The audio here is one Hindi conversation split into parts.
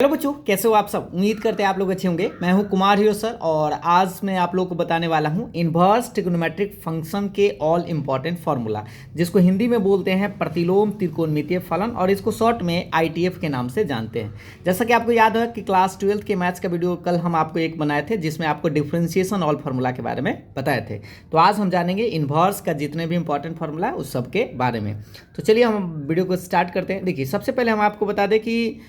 हेलो बच्चों, कैसे हो आप सब। उम्मीद करते हैं आप लोग अच्छे होंगे। मैं हूं कुमार हीरो सर और आज मैं आप लोगों को बताने वाला हूं इन्वर्स ट्रिग्नोमेट्रिक फंक्शन के ऑल इंपॉर्टेंट फार्मूला, जिसको हिंदी में बोलते हैं प्रतिलोम त्रिकोणमितीय फलन और इसको शॉर्ट में आईटीएफ के नाम से जानते हैं। जैसा कि आपको याद है कि क्लास 12 के मैथ्स का वीडियो कल हम आपको एक बनाए थे जिसमें आपको डिफ्रेंशिएशन ऑल फार्मूला के बारे में बताए थे। तो आज हम जानेंगे इन्वर्स का जितने भी इंपॉर्टेंट फार्मूला है उस सब के बारे में। तो चलिए हम वीडियो को स्टार्ट करते हैं। देखिए, सबसे पहले हम आपको बता दें कि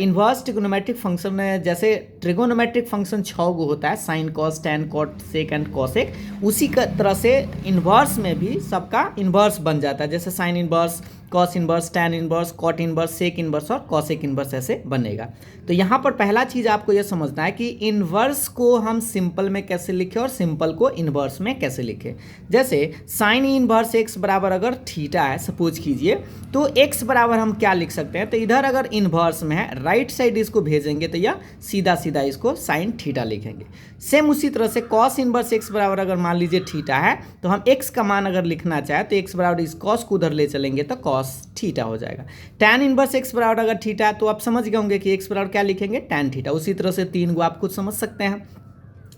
इन्वर्स ट्रिग्नोमेट्रिक फंक्शन में जैसे ट्रिगोनोमेट्रिक फंक्शन 6 गो होता है, sine cos tan cot sec and cosec, उसी का तरह से इन्वर्स में भी सबका इन्वर्स बन जाता है। जैसे sine inverse, cos inverse, tan inverse, cot inverse, sec inverse और कॉसेक इन्वर्स ऐसे बनेगा। तो यहाँ पर पहला चीज़ आपको यह समझना है कि इन्वर्स को हम सिंपल में कैसे लिखें और सिंपल को इन्वर्स में कैसे लिखें। जैसे साइन इन्वर्स एक्स बराबर अगर थीटा है सपोज कीजिए, तो एक्स बराबर हम क्या लिख सकते हैं, तो इधर अगर इन्वर्स में है राइट साइड इसको भेजेंगे तो यह सीधा सीधा इसको साइन थीटा लिखेंगे। सेम उसी तरह से कॉस इन्वर्स एक्स बराबर अगर मान लीजिए थीटा है तो हम एक्स का मान अगर लिखना चाहे तो एक्स बराबर इस कॉस को उधर ले चलेंगे तो कॉस थीटा हो जाएगा। टैन इन्वर्स एक्स बराबर अगर थीटा है तो आप समझ गए होंगे कि एक्स बराबर क्या लिखेंगे, टैन थीटा। उसी तरह से तीन को आप खुद समझ सकते हैं।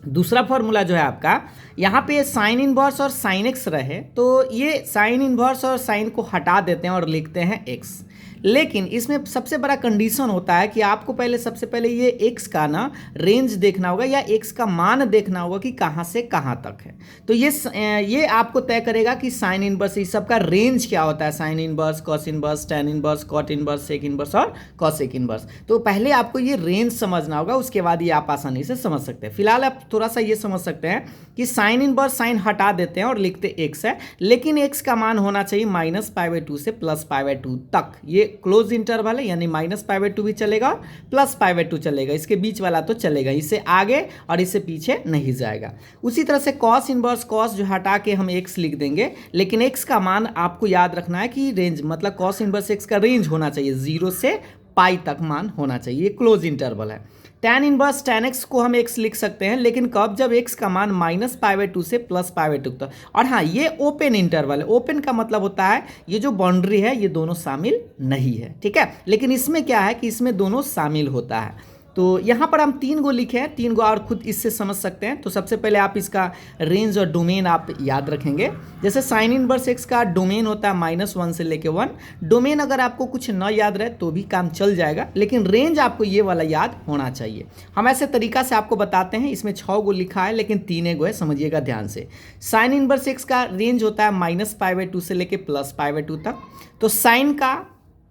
दूसरा फॉर्मूला जो है आपका, यहाँ पे साइन इन्वर्स और साइन एक्स रहे तो ये साइन इन्वर्स और साइन को हटा देते हैं और लिखते हैं एक्स। लेकिन इसमें सबसे बड़ा कंडीशन होता है कि आपको सबसे पहले ये एक्स का ना रेंज देखना होगा या एक्स का मान देखना होगा कि कहाँ से कहाँ तक है। तो ये आपको तय करेगा कि साइन इन्वर्स इस सब का रेंज क्या होता है, sine inverse, cos inverse, tan inverse, cot inverse, sec inverse और कॉसेक इन्वर्स। तो पहले आपको ये रेंज समझना होगा, उसके बाद ये आप आसानी से समझ सकते हैं। फिलहाल आप थोड़ा सा ये समझ सकते हैं कि साइन इन्वर्स साइन हटा देते हैं और लिखते एक्स है, लेकिन एक्स का मान होना चाहिए -π/2 से +π/2 तक। ये क्लोज इंटरवल है, यानी -π/2 भी चलेगा, +π/2 चलेगा, इसके बीच वाला तो चलेगा, इससे आगे और इससे पीछे नहीं जाएगा। उसी तरह से कॉस इन्वर्स, कॉस जो हटा के हम एक्स लिख देंगे, लेकिन एक्स का मान आपको याद रखना है कि रेंज मतलब कॉस इन्वर्स एक्स का रेंज होना चाहिए 0 से पाई तक मान होना चाहिए, ये क्लोज इंटरवल है। टैन इन्वर्स टैन एक्स को हम एक्स लिख सकते हैं, लेकिन कब, जब एक्स का मान -π/2 से +π/2 तक। और हाँ, ये ओपन इंटरवल है। ओपन का मतलब होता है ये जो बाउंड्री है ये दोनों शामिल नहीं है, ठीक है। लेकिन इसमें क्या है कि इसमें दोनों शामिल होता है। तो यहाँ पर हम 3 गो लिखे हैं, 3 गो और खुद इससे समझ सकते हैं। तो सबसे पहले आप इसका रेंज और डोमेन आप याद रखेंगे। जैसे साइन इनवर्स एक्स का डोमेन होता है -1 से लेके 1। डोमेन अगर आपको कुछ न याद रहे तो भी काम चल जाएगा, लेकिन रेंज आपको ये वाला याद होना चाहिए। हम ऐसे तरीका से आपको बताते हैं। इसमें 6 गो लिखा है लेकिन 3 गो है, समझिएगा ध्यान से। साइन इनवर्स एक्स का रेंज होता है -π/2 से लेके +π/2 तक। तो साइन का,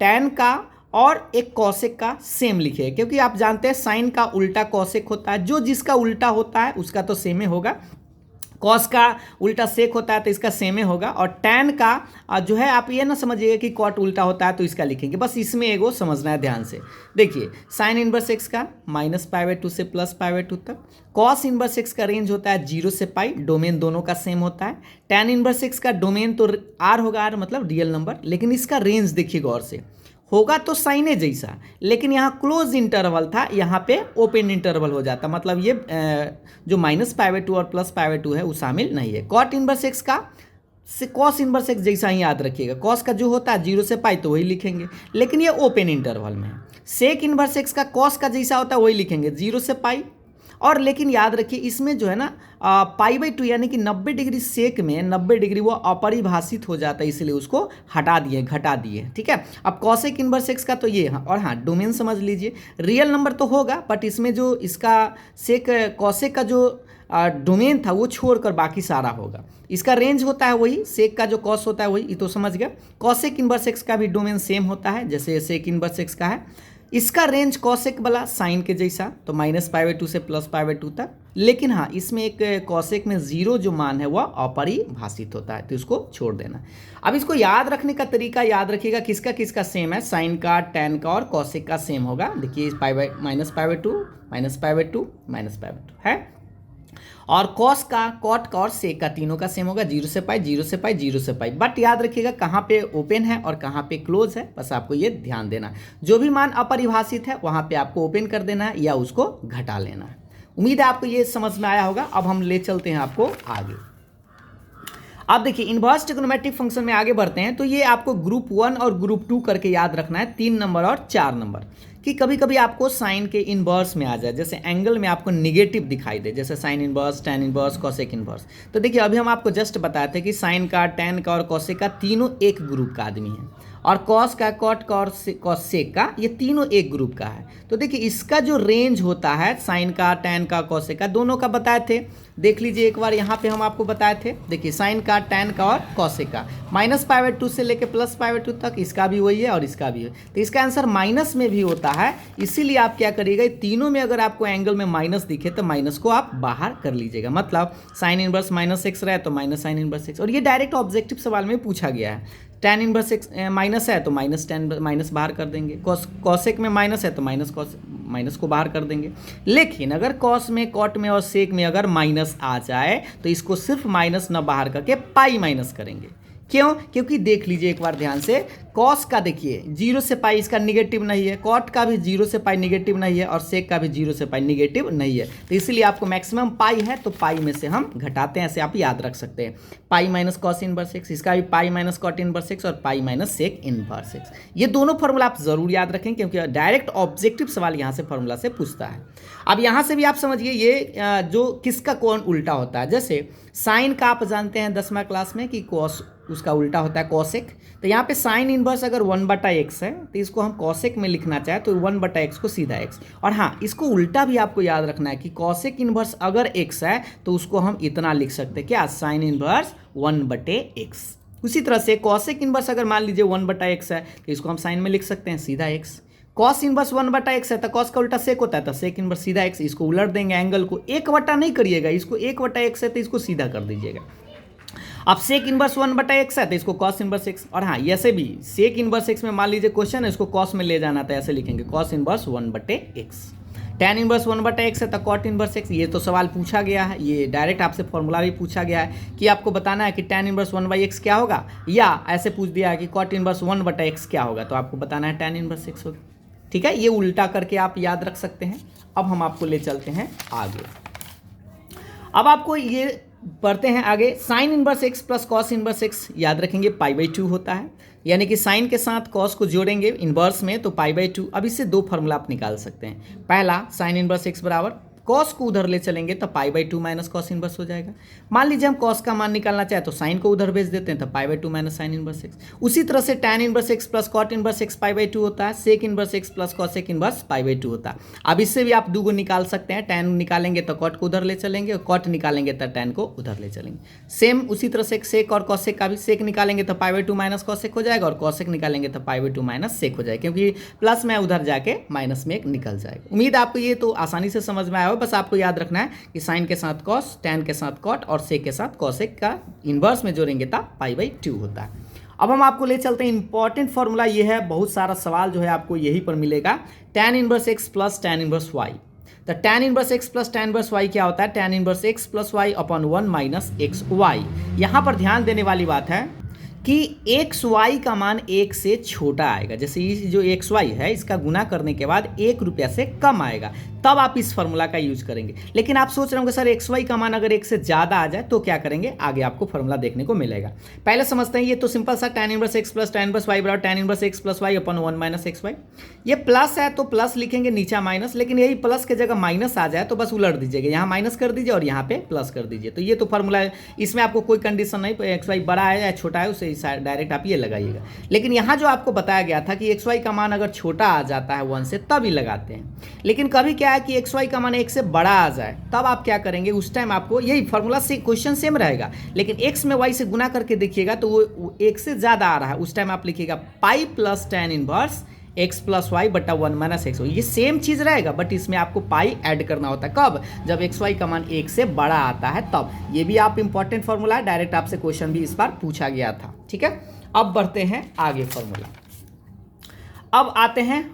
टैन का और एक कॉसेक का सेम लिखिए, क्योंकि आप जानते हैं साइन का उल्टा कॉसेक होता है। जो जिसका उल्टा होता है उसका तो सेम ही होगा। कॉस का उल्टा सेक होता है तो इसका सेम ही होगा। और टैन का जो है, आप ये ना समझिएगा कि कॉट उल्टा होता है तो इसका लिखेंगे, बस इसमें एगो समझना है ध्यान से। देखिए, साइन इनवर्स एक्स का -π/2 से +π/2 तक। कॉस इनवर्स एक्स का रेंज होता है 0 से पाई, डोमेन दोनों का सेम होता है। टैन इनवर्स एक्स का डोमेन तो आर होगा, आर मतलब रियल नंबर, लेकिन इसका रेंज देखिए गौर से, होगा तो साइने जैसा, लेकिन यहाँ क्लोज इंटरवल था, यहाँ पे ओपन इंटरवल हो जाता, मतलब ये जो -π/2 और +π/2 है वो शामिल नहीं है। कॉट इनवर्स एक्स का से कॉस इनवर्स एक्स जैसा ही याद रखिएगा। कॉस का जो होता है 0 से पाई तो वही लिखेंगे, लेकिन ये ओपन इंटरवल में है। सेक इनवर्स एक्स का कॉस का जैसा होता है वही लिखेंगे 0 से पाई। और लेकिन याद रखिए इसमें जो है ना π/2 यानी कि 90 डिग्री सेक में 90 डिग्री वो अपरिभाषित हो जाता है, इसलिए उसको हटा दिए, घटा दिए, ठीक है। अब कॉसेक इनवर्स एक्स का तो ये, और हाँ डोमेन समझ लीजिए, रियल नंबर तो होगा बट इसमें जो इसका सेक कॉसेक का जो डोमेन था वो छोड़कर बाकी सारा होगा। इसका रेंज होता है वही, सेक का जो कॉस होता है वही, ये तो समझ गया। कॉसेक इनवर्स एक्स का भी डोमेन सेम होता है जैसे सेक इनवर्स एक्स का है। इसका रेंज कॉसेक वाला साइन के जैसा, तो -π/2 से +π/2 तक। लेकिन हाँ, इसमें एक कॉसेक में 0 जो मान है वह अपरिभाषित होता है, तो इसको छोड़ देना। अब इसको याद रखने का तरीका याद रखिएगा, किसका किसका सेम है, साइन का, टैन का और कॉसेक का सेम होगा। देखिए -π/2 -π/2 है। और कॉस का, कॉट का और सेक का तीनों का सेम होगा, 0 से पाई, 0 से पाई, 0 से पाई। बट याद रखिएगा कहाँ पे ओपन है और कहाँ पे क्लोज है, बस आपको ये ध्यान देना। जो भी मान अपरिभाषित है वहाँ पे आपको ओपन कर देना है या उसको घटा लेना है। उम्मीद है आपको ये समझ में आया होगा। अब हम ले चलते हैं आपको आगे। अब देखिए, इन्वर्स ट्रिग्नोमेट्रिक फंक्शन में आगे बढ़ते हैं। तो ये आपको ग्रुप 1 और ग्रुप 2 करके याद रखना है, 3 नंबर और 4 नंबर। कि कभी कभी आपको साइन के इनवर्स में आ जाए, जैसे एंगल में आपको निगेटिव दिखाई दे, जैसे sine inverse, tan inverse, cosec inverse. तो देखिए अभी हम आपको जस्ट बताए थे कि साइन का, टैन का और कॉसेक का तीनों एक ग्रुप का आदमी है, और कॉस का, कॉट का और कॉसेक का, ये तीनों एक ग्रुप का है। तो देखिए इसका जो रेंज होता है साइन का, टैन का, कॉसेक का, दोनों का बताए थे। देख लीजिए एक बार यहाँ पे हम आपको बताए थे, देखिए साइन का, टैन का और कॉसेक का -π/2 से लेके +π/2 तक, इसका भी वही है और इसका भी है। तो इसका आंसर माइनस में भी होता है, इसीलिए आप क्या करिएगा, तीनों में अगर आपको एंगल में माइनस दिखे तो माइनस को आप बाहर कर लीजिएगा। मतलब साइन इनवर्स -x रहे तो माइनस साइन इनवर्स x, और ये डायरेक्ट ऑब्जेक्टिव सवाल में पूछा गया है। टैन इनवर्स x माइनस है तो माइनस टैन माइनस बाहर कर देंगे, कॉसेक में माइनस है तो माइनस को बाहर कर देंगे। लेकिन अगर कॉस में, कॉट में और सेक में अगर माइनस आ जाए तो इसको सिर्फ माइनस न बाहर करके पाई माइनस करेंगे। क्यों? क्योंकि देख लीजिए एक बार ध्यान से, कॉस का देखिए 0 से पाई इसका निगेटिव नहीं है, कॉट का भी 0 से पाई निगेटिव नहीं है, और सेक का भी 0 से पाई निगेटिव नहीं है। तो इसलिए आपको मैक्सिमम पाई है तो पाई में से हम घटाते हैं, ऐसे आप याद रख सकते हैं। Pi minus cos inverse x, इसका भी pi minus cot inverse x और pi minus sec inverse x. ये दोनों फॉर्मूला आप जरूर याद रखें, क्योंकि डायरेक्ट ऑब्जेक्टिव सवाल यहाँ से फॉर्मूला से पूछता है। अब यहाँ से भी आप समझिए ये जो किसका कौन उल्टा होता है, जैसे साइन का आप जानते हैं 10वीं क्लास में कि कॉस उसका उल्टा होता है कॉसेक। तो यहाँ पे साइन इनवर्स अगर 1/x है तो इसको हम कॉसेक में लिखना चाहे तो 1/x को सीधा x। और हाँ, इसको उल्टा भी आपको याद रखना है कि कॉसेक इनवर्स अगर x है तो उसको हम इतना लिख सकते हैं, क्या, साइन इनवर्स 1/x। उसी तरह से कॉसेक इनवर्स अगर मान लीजिए 1/x है तो इसको हम साइन में लिख सकते हैं सीधा x। कॉस इनवर्स 1/x है तो कॉस का उल्टा सेक होता है, तो सेक इनवर्स सीधा x। इसको उलट देंगे, एंगल को 1/, नहीं करिएगा, इसको 1/x है तो इसको सीधा कर दीजिएगा। अब सेक इनवर्स 1/x है तो इसको कॉस इनवर्स x। और हाँ, ऐसे भी सेक इनवर्स x में मान लीजिए क्वेश्चन है, इसको कॉस में ले जाना था, ऐसे लिखेंगे cos inverse 1/x। Tan inverse 1/x है तो कॉट इनवर्स x। ये तो सवाल पूछा गया है, ये डायरेक्ट आपसे फॉर्मूला भी पूछा गया है कि आपको बताना है कि टैन इनवर्स 1/x क्या होगा, या ऐसे पूछ दिया है कि कॉट इनवर्स 1/x क्या होगा, तो आपको बताना है टैन इनवर्स x होगा। ठीक है, ये उल्टा करके आप याद रख सकते हैं। अब हम आपको ले चलते हैं आगे। अब आपको ये पढ़ते हैं आगे, sine inverse x plus cos inverse x याद रखेंगे π/2 होता है, यानी कि साइन के साथ कॉस को जोड़ेंगे इनवर्स में तो π/2। अब इससे दो फार्मूला आप निकाल सकते हैं। पहला, साइन इनवर्स x बराबर कॉस को उधर ले चलेंगे तो π/2 माइनस कॉस इनवर्स हो जाएगा। मान लीजिए हम कॉस का मान निकालना चाहे तो साइन को उधर भेज देते हैं तो π/2 माइनस साइन इनवर्स x। उसी तरह से tan inverse x plus cot inverse x π/2 होता है, sec inverse x plus cosec inverse π/2 होता है। अब इससे भी आप दो निकाल सकते हैं, टैन निकालेंगे तो कॉट को उधर ले चलेंगे, और कॉट निकालेंगे तो टैन को उधर ले चलेंगे। सेम उसी तरह से सेक और कॉसेक का भी, सेक निकालेंगे तो π/2 माइनस कॉसेक हो जाएगा, और कॉसेक निकालेंगे तो π/2 माइनस सेक हो जाएगा, क्योंकि प्लस में उधर जाके माइनस में एक निकल जाएगा। उम्मीद आपको ये तो आसानी से समझ में आया हो। बस आपको याद रखना है कि साइन के साथ कॉस, टैन के साथ कॉट और सेक के साथ कॉसेक का इनवर्स में जोड़ेंगे तो π/2 होता है। अब हम आपको ले चलते हैं, इंपॉर्टेंट फॉर्मूला ये है, बहुत सारा सवाल जो है आपको यहीं पर मिलेगा, tan inverse x plus tan inverse y। तो tan inverse x plus tan inverse y क्या होता है, tan inverse x plus y upon 1 minus x y. यहाँ पर ध्यान देने वाली बात है कि एक्स वाई का मान 1 से छोटा आएगा, जैसे ये जो एक्स वाई है इसका गुना करने के बाद 1 रुपया से कम आएगा, तब आप इस फॉर्मूला का यूज करेंगे। लेकिन आप सोच रहे होंगे सर एक्स वाई का मान अगर 1 से ज़्यादा आ जाए तो क्या करेंगे, आगे आपको फॉर्मूला देखने को मिलेगा। पहले समझते हैं, ये तो सिंपल सा tan inverse x plus tan inverse y बराबर tan inverse x plus y upon 1 minus x y. ये प्लस है तो प्लस लिखेंगे, नीचा माइनस, लेकिन यही प्लस के जगह माइनस आ जाए तो बस उलट दीजिएगा, यहाँ माइनस कर दीजिए और यहाँ पे प्लस कर दीजिए। तो ये तो फॉर्मूला है, इसमें आपको कोई कंडीशन नहीं, एक्स वाई बड़ा है या छोटा है उसे डायरेक्ट आप ये लगाइएगा। लेकिन यहाँ जो आपको बताया गया था कि एक्स वाई का मान अगर छोटा आ जाता है 1 से तब ही लगाते हैं। लेकिन कभी क्या है कि एक्स वाई का मान 1 से बड़ा आ जाए तब आप क्या करेंगे, उस टाइम आपको यही फॉर्मूला से क्वेश्चन सेम रहेगा, लेकिन x में y से गुना करके देखिएगा तो वो 1 से ज़्यादा आ रहा है, उस टाइम आप लिखिएगा pi plus tan inverse x plus y बटा 1 माइनस एक्स। ये सेम चीज़ रहेगा, बट इसमें आपको पाई ऐड करना होता है, कब, जब एक्स वाई का मान 1 से बड़ा आता है तब। ये भी आप इंपॉर्टेंट फॉर्मूला है, डायरेक्ट आपसे क्वेश्चन भी इस बार पूछा गया था। ठीक है, अब बढ़ते हैं आगे फॉर्मूला। अब आते हैं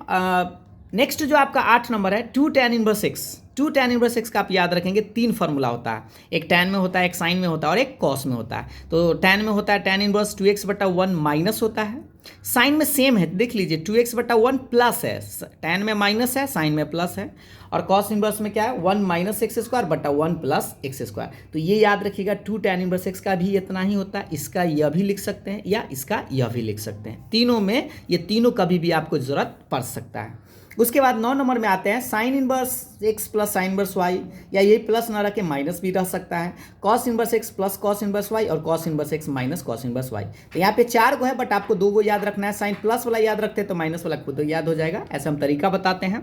नेक्स्ट जो आपका 8 नंबर है, 2 tan inverse x। 2 tan inverse x का आप याद रखेंगे 3 फार्मूला होता है, एक टैन में होता है, एक साइन में होता है और एक कॉस में होता है। तो टैन में होता है टैन इनवर्स 2x बटा 1 माइनस होता है, साइन में सेम है, देख लीजिए 2x बटा 1 प्लस है, टैन में माइनस है, साइन में प्लस है, और कॉस इनवर्स में क्या है 1 माइनस एक्स स्क्वायर बटा 1 प्लस एक्स स्क्वायर। तो ये याद रखिएगा 2 टैन इनवर्स x का भी इतना ही होता है, इसका यह भी लिख सकते हैं या इसका यह भी लिख सकते हैं, तीनों में ये तीनों कभी भी आपको जरूरत पड़ सकता है। उसके बाद 9 नंबर में आते हैं sine inverse x plus sine inverse y, या ये प्लस ना रह के माइनस भी रह सकता है, cos inverse x plus cos inverse y और cos inverse x minus cos inverse y. तो यहाँ पे 4 को है बट आपको 2 को याद रखना है। साइन प्लस वाला याद रखते हैं तो माइनस वाला खुद याद हो जाएगा, ऐसा हम तरीका बताते हैं।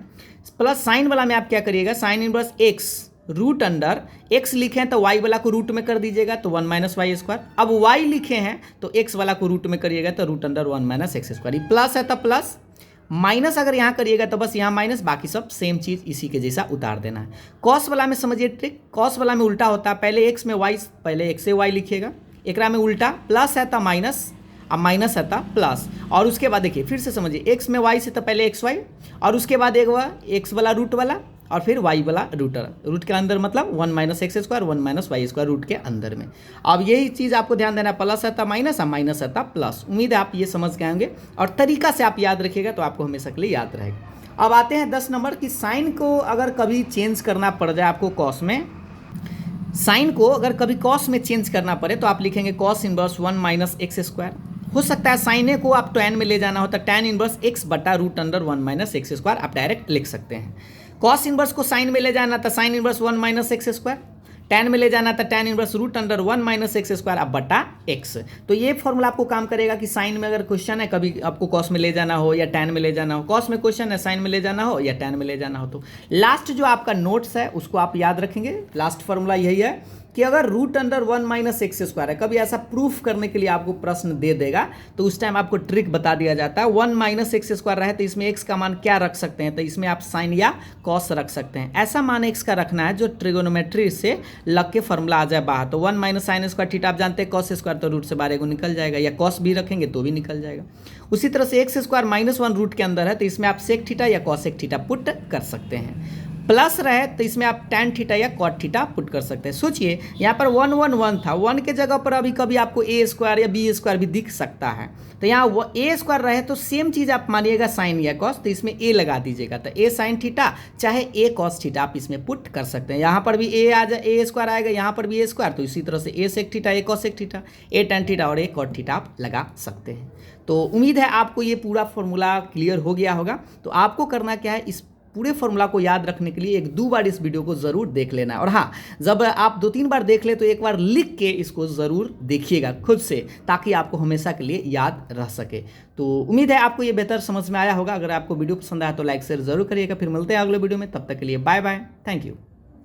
प्लस साइन वाला में आप क्या करिएगा, sine inverse x root under x लिखे हैं तो वाई वाला को रूट में कर दीजिएगा तो 1 माइनस वाई स्क्वायर। अब वाई लिखे हैं तो एक्स वाला को रूट में करिएगा तो root under 1 minus x square. ये प्लस है तो प्लस, माइनस अगर यहाँ करिएगा तो बस यहाँ माइनस, बाकी सब सेम चीज़ इसी के जैसा उतार देना है। कॉस वाला में समझिए ट्रिक, कॉस वाला में उल्टा होता है, पहले एक्स में वाई, पहले एक्स से वाई लिखिएगा, एकरा में उल्टा प्लस है तो माइनस, अब माइनस है तो प्लस, और उसके बाद देखिए फिर से समझिए एक्स में वाई से तो पहले एक्स वाई और उसके बाद एक बार एक्स वाला रूट वाला और फिर वाई वाला रूट के अंदर मतलब 1 minus x square 1 minus y square root के अंदर में। अब यही चीज़ आपको ध्यान देना है, प्लस आता माइनस और माइनस आता प्लस। उम्मीद है आप ये समझ के आएंगे और तरीका से आप याद रखिएगा तो आपको हमेशा के लिए याद रहेगा। अब आते हैं 10 नंबर की साइन को अगर कभी चेंज करना पड़ जाए आपको कॉस में, साइन को अगर कभी कॉस में चेंज करना पड़े तो आप लिखेंगे cos inverse 1 minus x square. हो सकता है साइने को आप टैन में ले जाना हो तो टैन इनवर्स एक्स बटा root under 1 minus x square आप डायरेक्ट लिख सकते हैं। कॉस इनवर्स को साइन में ले जाना था sine inverse 1 minus x square, tan में ले जाना था tan inverse root under 1 minus x square अब बटा एक्स। तो ये फॉर्मूला आपको काम करेगा कि साइन में अगर क्वेश्चन है कभी आपको कॉस में ले जाना हो या टैन में ले जाना हो, कॉस में क्वेश्चन है साइन में ले जाना हो या टैन में ले जाना हो, तो लास्ट जो आपका नोट्स है उसको आप याद रखेंगे। लास्ट फॉर्मूला यही है कि अगर root under 1 minus x square है, कभी ऐसा प्रूफ करने के लिए आपको प्रश्न दे देगा तो उस टाइम आपको ट्रिक बता दिया जाता है 1 माइनस एक्स स्क्वायर रहे तो इसमें एक्स का मान क्या रख सकते हैं, तो इसमें आप साइन या कॉस रख सकते हैं। ऐसा मान एक्स का रखना है जो ट्रिगोनोमेट्री से लग के फॉर्मूला आ जाए बाहर। तो 1 माइनस साइन स्क्वायर थीटा आप जानते हैं कॉस स्क्वायर तो रूट से बाहर को निकल जाएगा, या कॉस भी रखेंगे तो भी निकल जाएगा। उसी तरह से एक्स स्क्वायर माइनस 1 रूट के अंदर है तो इसमें आप सेक थीटा या कॉसेक थीटा पुट कर सकते हैं। प्लस रहे तो इसमें आप टैन थीटा या कॉट थीटा पुट कर सकते हैं। सोचिए यहाँ पर 1 1 1 था, 1 के जगह पर अभी कभी आपको ए स्क्वायर या बी स्क्वायर भी दिख सकता है, तो यहाँ ए स्क्वायर रहे तो सेम चीज़ आप मानिएगा साइन या कॉस, तो इसमें ए लगा दीजिएगा तो ए साइन थीटा चाहे ए कॉस थीटा आप इसमें पुट कर सकते हैं। यहाँ पर भी ए आ जाए, ए स्क्वायर आएगा, यहाँ पर भी ए स्क्वायर, तो इसी तरह से ए सेक थीटा ए कॉसेक थीटा ए टैन थीटा और ए कॉट थीटा आप लगा सकते हैं। तो उम्मीद है आपको ये पूरा फॉर्मूला क्लियर हो गया होगा। तो आपको करना क्या है, इस पूरे फॉर्मूला को याद रखने के लिए 1-2 बार इस वीडियो को ज़रूर देख लेना है, और हाँ जब आप 2-3 बार देख ले तो एक बार लिख के इसको ज़रूर देखिएगा खुद से, ताकि आपको हमेशा के लिए याद रह सके। तो उम्मीद है आपको ये बेहतर समझ में आया होगा। अगर आपको वीडियो पसंद आया तो लाइक शेयर ज़रूर करिएगा। फिर मिलते हैं अगले वीडियो में, तब तक के लिए बाय बाय, थैंक यू।